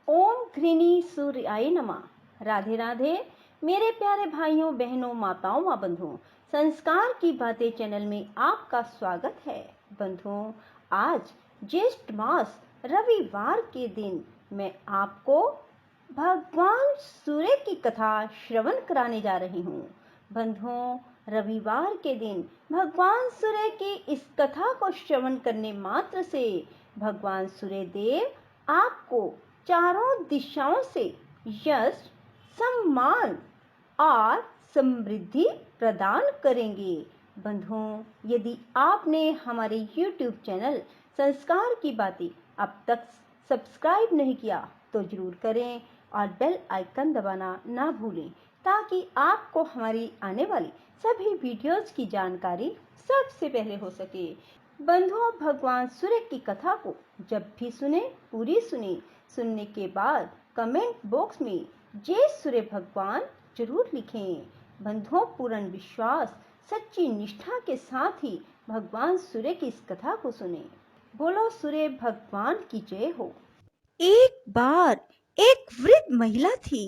ओम घृणी सूर्याय नमः। राधे राधे मेरे प्यारे भाइयों बहनों माताओं व बंधुओं, संस्कार की बातें चैनल में आपका स्वागत है। बंधुओं, आज ज्येष्ठ मास रविवार के दिन मैं आपको भगवान सूर्य की कथा श्रवण कराने जा रही हूँ। बंधुओं, रविवार के दिन भगवान सूर्य की इस कथा को श्रवण करने मात्र से भगवान सूर्य देव आपको चारों दिशाओं से यश, सम्मान और समृद्धि प्रदान करेंगे। बंधुओं, यदि आपने हमारे YouTube चैनल संस्कार की बातें अब तक सब्सक्राइब नहीं किया तो जरूर करें और बेल आइकन दबाना ना भूलें, ताकि आपको हमारी आने वाली सभी वीडियोस की जानकारी सबसे पहले हो सके। बंधुओं, भगवान सूर्य की कथा को जब भी सुने पूरी सुने। सुनने के बाद कमेंट बॉक्स में जय सूर्य भगवान जरूर लिखें। बंधुओं, पूर्ण विश्वास सच्ची निष्ठा के साथ ही भगवान सूर्य की इस कथा को सुने। बोलो सूर्य भगवान की जय हो। एक बार एक वृद्ध महिला थी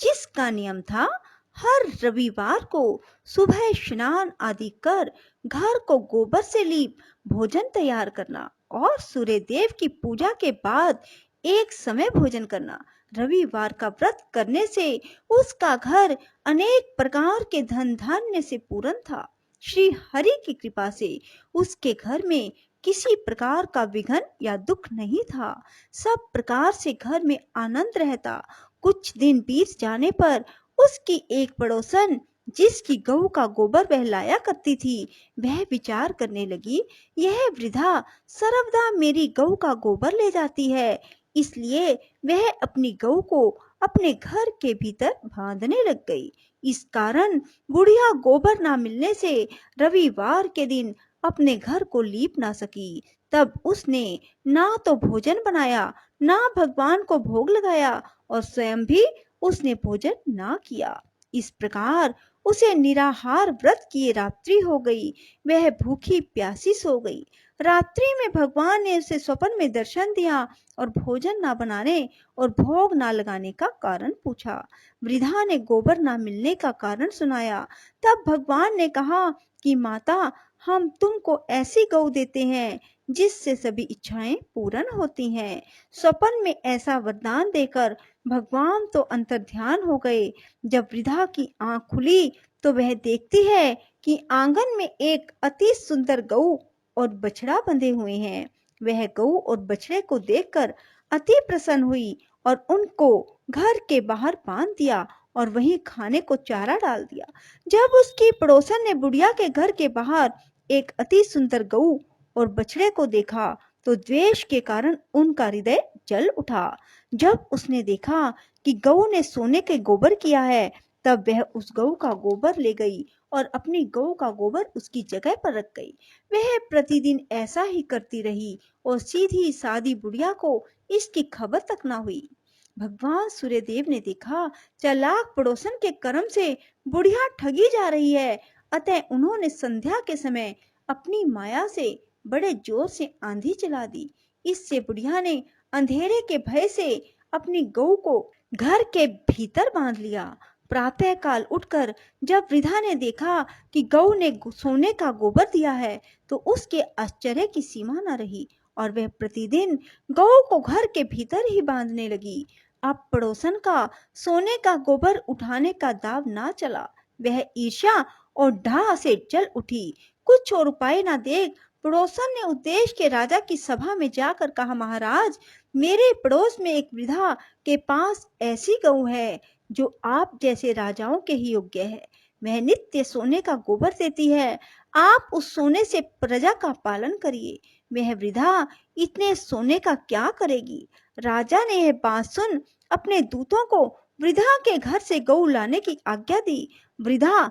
जिसका नियम था हर रविवार को सुबह स्नान आदि कर घर को गोबर से लीप भोजन तैयार करना और सूर्य देव की पूजा के बाद एक समय भोजन करना। रविवार का व्रत करने से उसका घर अनेक प्रकार के धन धान्य से पूर्ण था। श्री हरि की कृपा से उसके घर में किसी प्रकार का विघ्न या दुख नहीं था। सब प्रकार से घर में आनंद रहता। कुछ दिन बीत जाने पर उसकी एक पड़ोसन जिसकी गऊ का गोबर वह लाया करती थी, वह विचार करने लगी, यह वृद्धा सर्वदा मेरी गऊ का गोबर ले जाती है, इसलिए वह अपनी गऊ को अपने घर के भीतर बांधने लग गई। इस कारण बुढ़िया गोबर ना मिलने से रविवार के दिन अपने घर को लीप ना सकी। तब उसने ना तो भोजन बनाया, ना भगवान को भोग लगाया और स्वयं भी उसने भोजन ना किया। इस प्रकार उसे निराहार व्रत किए रात्रि हो गई। वह भूखी प्यासी सो गई। रात्रि में भगवान ने उसे स्वप्न में दर्शन दिया और भोजन ना बनाने और भोग ना लगाने का कारण पूछा। वृद्धा ने गोबर ना मिलने का कारण सुनाया। तब भगवान ने कहा कि माता, हम तुमको ऐसी गऊ देते हैं जिससे सभी इच्छाएं पूर्ण होती हैं। स्वप्न में ऐसा वरदान देकर भगवान तो अंतर्ध्यान हो गए। जब वृद्धा की आंख खुली तो वह देखती है कि आंगन में एक अति सुंदर गऊ और बछड़ा बंधे हुए हैं। वह गऊ और बछड़े को देखकर अति प्रसन्न हुई और उनको घर के बाहर बांध दिया और वहीं खाने को चारा डाल दिया। जब उसकी पड़ोसन ने बुढ़िया के घर के बाहर एक अति सुंदर गऊ और बछड़े को देखा तो द्वेष के कारण उनका हृदय जल उठा। जब उसने देखा कि गऊ ने सोने के गोबर किया है, तब वह उस गऊ का गोबर ले गई और अपनी गऊ का गोबर उसकी जगह पर रख गई। वह प्रतिदिन ऐसा ही करती रही और सीधी सादी बुढ़िया को इसकी खबर तक न हुई। भगवान सूर्यदेव ने देखा चालाक पड़ोसन के कर्म से बुढ़िया ठगी जा रही है, अतः उन्होंने संध्या के समय अपनी माया से बड़े जोर से आंधी चला दी। इससे बुढ़िया ने अंधेरे के भय से अपनी गऊ को घर के भीतर बांध लिया। प्रातः काल उठकर जब वृद्धा ने देखा कि गऊ ने सोने का गोबर दिया है तो उसके आश्चर्य की सीमा न रही और वह प्रतिदिन गऊ को घर के भीतर ही बांधने लगी। अब पड़ोसन का सोने का गोबर उठाने का दाव ना चला। वह ईर्ष्या और डाह से जल उठी। कुछ और उपाय न देख पड़ोसन ने उस देश के राजा की सभा में जाकर कहा, महाराज, मेरे पड़ोस में एक वृद्धा के पास ऐसी गऊ है जो आप जैसे राजाओं के ही योग्य है। वह नित्य सोने का गोबर देती है। आप उस सोने से प्रजा का पालन करिए। वह वृद्धा इतने सोने का क्या करेगी? राजा ने यह बात सुन अपने दूतों को वृद्धा के घर से गऊ लाने की आज्ञा दी। वृद्धा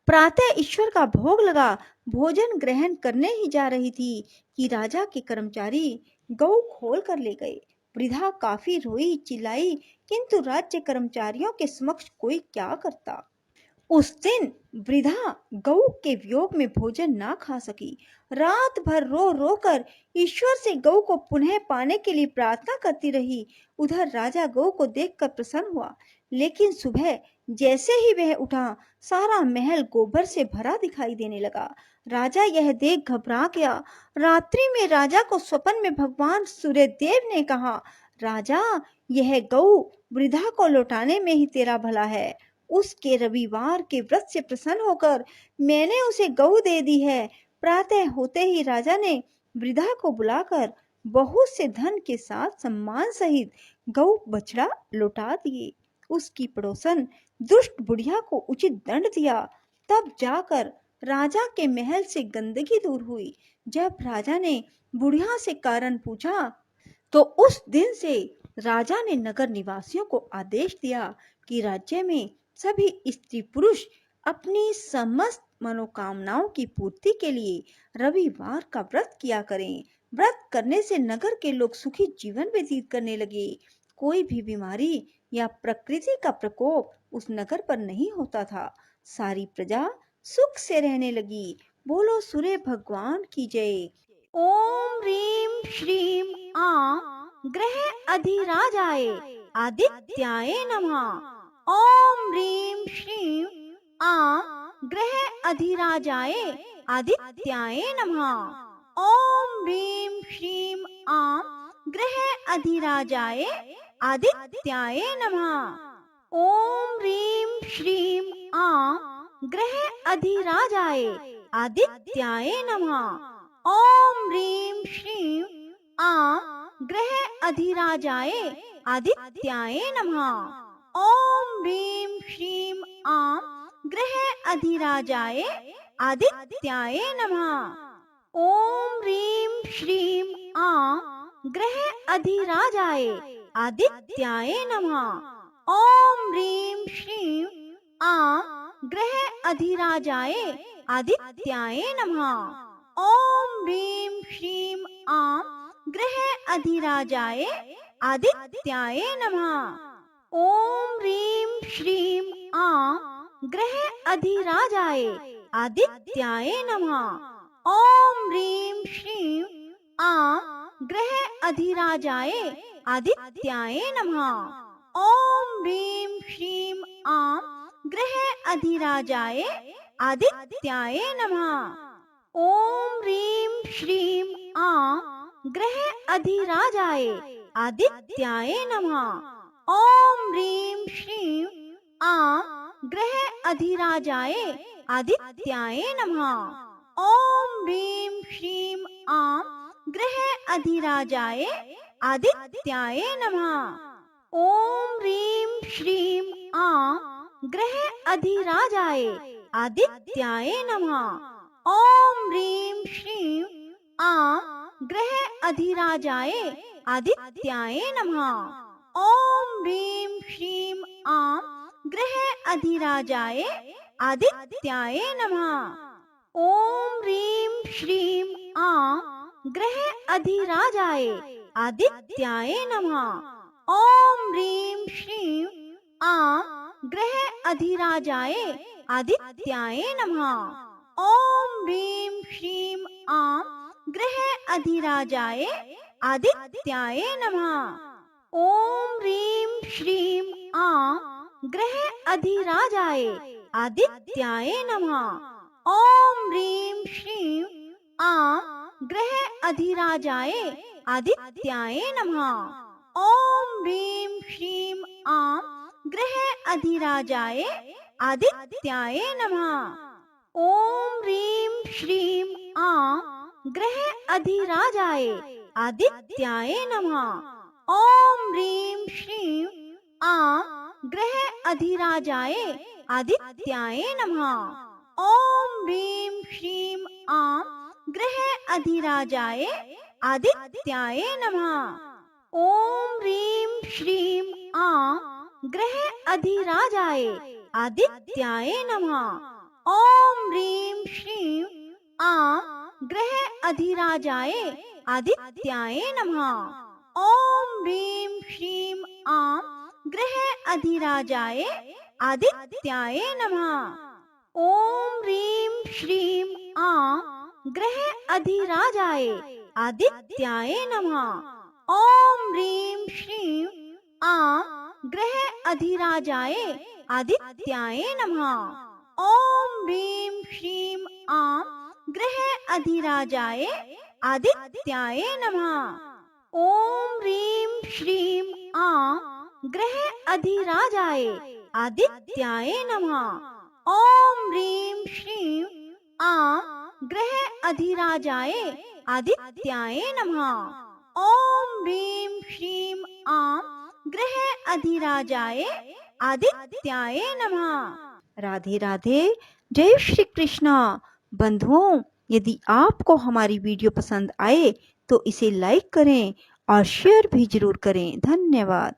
प्रातः ईश्वर का भोग लगा भोजन ग्रहण करने ही जा रही थी कि राजा के कर्मचारी गऊ खोल कर ले गए। वृद्धा काफी रोई चिल्लाई, किंतु राज्य कर्मचारियों के समक्ष कोई क्या करता। उस दिन वृद्धा गऊ के वियोग में भोजन ना खा सकी। रात भर रो रो कर ईश्वर से गऊ को पुनः पाने के लिए प्रार्थना करती रही। उधर राजा गऊ को देखकर प्रसन्न हुआ, लेकिन सुबह जैसे ही वह उठा, सारा महल गोबर से भरा दिखाई देने लगा। राजा यह देख घबरा गया। रात्रि में राजा को स्वप्न में भगवान सूर्यदेव ने कहा, राजा, यह गऊ वृद्धा को लौटाने में ही तेरा भला है। उसके रविवार के व्रत से प्रसन्न होकर मैंने उसे गऊ दे दी है। प्रातः होते ही राजा ने वृद्धा को बुलाकर बहुत से धन के साथ सम्मान सहित गऊ बछड़ा लौटा दिए। उसकी पड़ोसन दुष्ट बुढ़िया को उचित दंड दिया। तब जाकर राजा के महल से गंदगी दूर हुई। जब राजा ने बुढ़िया से कारण पूछा, तो उस दिन से राजा ने नगर निवासियों को आदेश दिया कि राज्य में सभी स्त्री पुरुष अपनी समस्त मनोकामनाओं की पूर्ति के लिए रविवार का व्रत किया करें। व्रत करने से नगर के लोग सुखी जीवन व्यतीत करने लगे। कोई भी बीमारी या प्रकृति का प्रकोप उस नगर पर नहीं होता था। सारी प्रजा सुख से रहने लगी। बोलो सूर्य भगवान की जय। ओम ह्रीं श्रीं ग्रह अधिराजाय आदित्याय नमः। ओम ह्रीं श्रीं ग्रह अधिराजाय आदित्याय नमः। ओम ह्रीं श्रीं ग्रह अधिराजाय आदित्याय नमः। ओम ह्रीं श्रीं ग्रह अधिराजाय आदित्याय नमः। ओम ह्रीं श्रीं ग्रह अधिराजाय आदित्याय नमः। ओम ह्रीं श्रीं ग्रह अधिराजाय आदित्याय नमः। ओम ह्रीं श्रीं ग्रह अधिराजाय आदित्याय नमः। ओम ह्रीं श्रीं ग्रह अधिराजाय आदित्याय नमः। ओम ह्रीं श्रीं ग्रह अधिराजाय आदित्याय नमः। ओम ह्रीं श्रीं ग्रह अधिराजाय आदित्याय नमः। ओम ह्रीं श्रीं ग्रह अधिराजाय आदित्याय नमः। ओम ह्रीं श्रीं ग्रह अधिराजाय आदित्याय नमः। ओम ह्रीं श्रीं ग्रह अधिराजाय आदित्याय नमः। ओम ह्रीं श्रीं ग्रह अधिराजाय आदित्याय नमः। ओम ह्रीं श्रीं ग्रह अधिराजाय आदित्याय नमः। ओम ह्रीं श्रीं ग्रह अधिराजाय आदित्याय नमः। ओम ह्रीं श्रीं ग्रह अधिराजाय आदित्याय नमः। ओम ह्रीं श्रीं ग्रह अधिराजाय आदित्याय नमः। ओम ह्रीं श्रीं ग्रह अधिराजाय आदित्याय नमः। ओम ह्रीं श्रीं ग्रह अधिराजाय आदित्याय नमः। ओम ह्रीं श्रीं ग्रह अधिराजाय आदित्याय नमः। ओम ह्रीं श्रीं ग्रह अधिराजाय आदित्याय नमः। ओम ह्रीं श्रीं ग्रह अधिराजाय आदित्याय नमः। ओम ह्रीं श्रीं ग्रह अधिराजाय आदित्याय नमः। ओम ह्रीं श्रीं ग्रह अधिराजाय आदित्याय नमः। ओम ह्रीं श्रीं ग्रह अधिराजाय आदित्याय नमः। ओम ह्रीं श्रीं ग्रह अधिराजाय आदित्याय नमः। ओम ह्रीं श्रीं ग्रह अधिराजाय आदित्याय नमः। ओम ह्रीं श्रीं ग्रह अधिराजाय आदित्याय नमः। ओम ह्रीं श्रीं ग्रह अधिराजाय आदित्याय नमः। ओम ह्रीं श्रीं आं ग्रह अधिराजाय आदित्याय नमः। ओम ह्रीं श्रीं आं ग्रह अधिराजाय आदित्याय नमः। ओम ह्रीं श्रीं आं ग्रह अधिराजाय आदित्याय नमः। ओम ह्रीं श्रीं आं ग्रह अधिराजाय आदित्याय नमः। ओम ह्रीं श्रीं आं ग्रह अधिराजाय आदित्याय नमः। ओम ह्रीं श्रीं आं ग्रह अधिराजाय आदित्याय नमः। राधे राधे, जय श्री कृष्णा। बंधुओं, यदि आपको हमारी वीडियो पसंद आए तो इसे लाइक करें और शेयर भी जरूर करें। धन्यवाद।